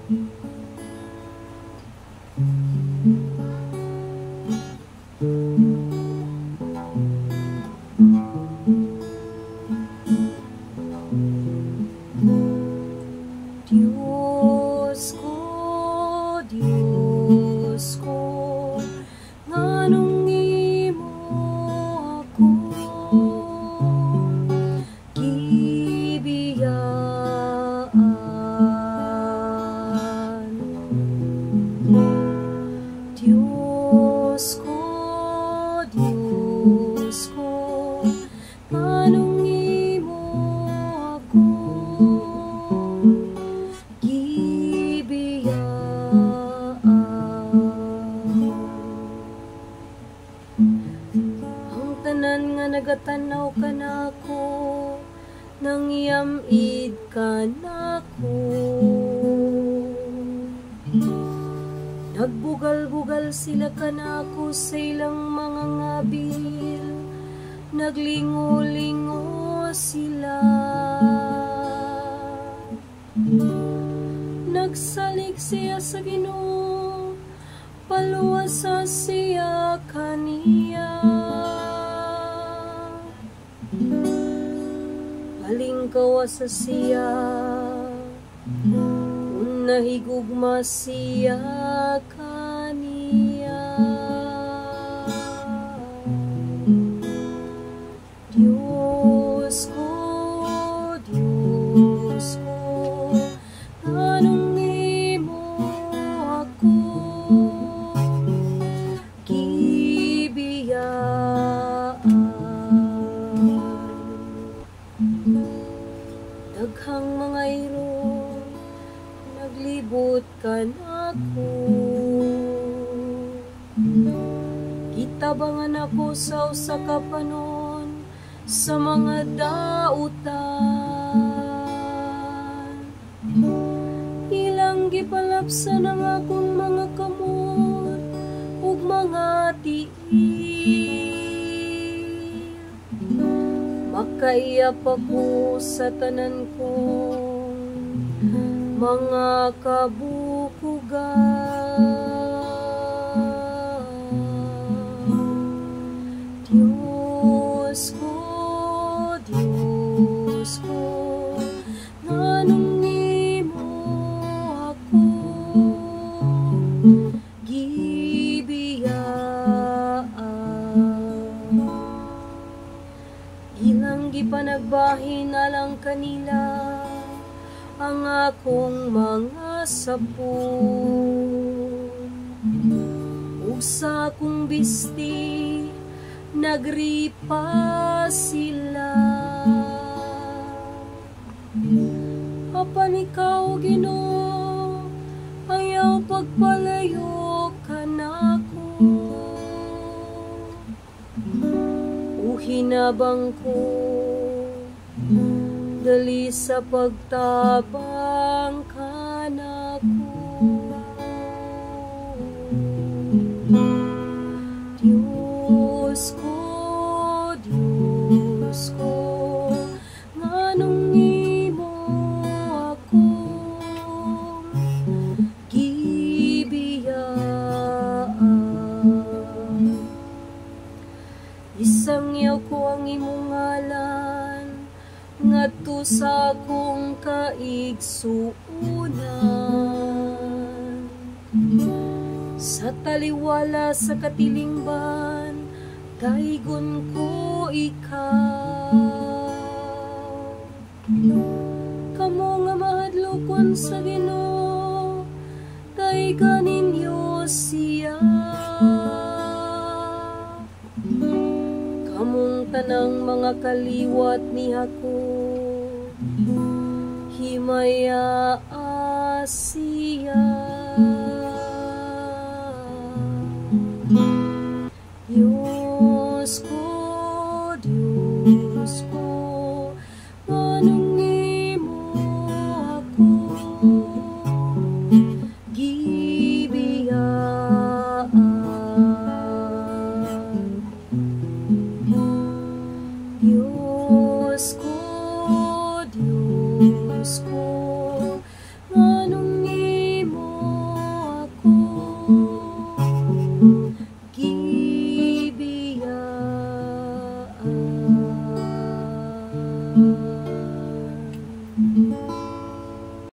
Diyos ko, nganong imo ako gibiyaan. Diyos ko, nganong imo ako nagatanaw ka na ko, nangyamid ka na ko. Nagbugal-bugal sila ka na ko sa ilang mga ngabil, naglingo-lingo sila. Nagsalig siya sa Ginoo, paluwasa siya kaniya. Balingkawa sa siya, unahigugma siya kaniya. Diyos ko, anong imo ako daghang mga iro, naglibot ka na ko. Gitabangan ako sa usa ka panon, sa mga dautan. Ilang gipalapsan ang akong mga kamot, ug mga tiil. Makaiyak ako sa tanan kong mga kabukugan. Diyos ko, nganong imo ako gibiyaan. Ilang gipanagbahin alang kanila ang akong mga sapon. Usa akong bisti, nagripa sila. Apan ikaw, Ginoo, ayaw pagpalayo ka nako. Hinabang ko, dali sa pagtabang ka na ko. Diyos ko, nganong imo ako gibiyaan. Isangyaw ko ang imong ngalan, ngadto sa akong kaigsuunan. Sa taliwala sa katilingban, daigon ko ikaw. Kamo nga mahadlokon sa Ginoo, daigan ninyo siya. Kamong tanang mga kaliwat niya ko, himaya siya. Diyos ko, anong imo ako gibiyaan. Diyos ko, anong imo ka.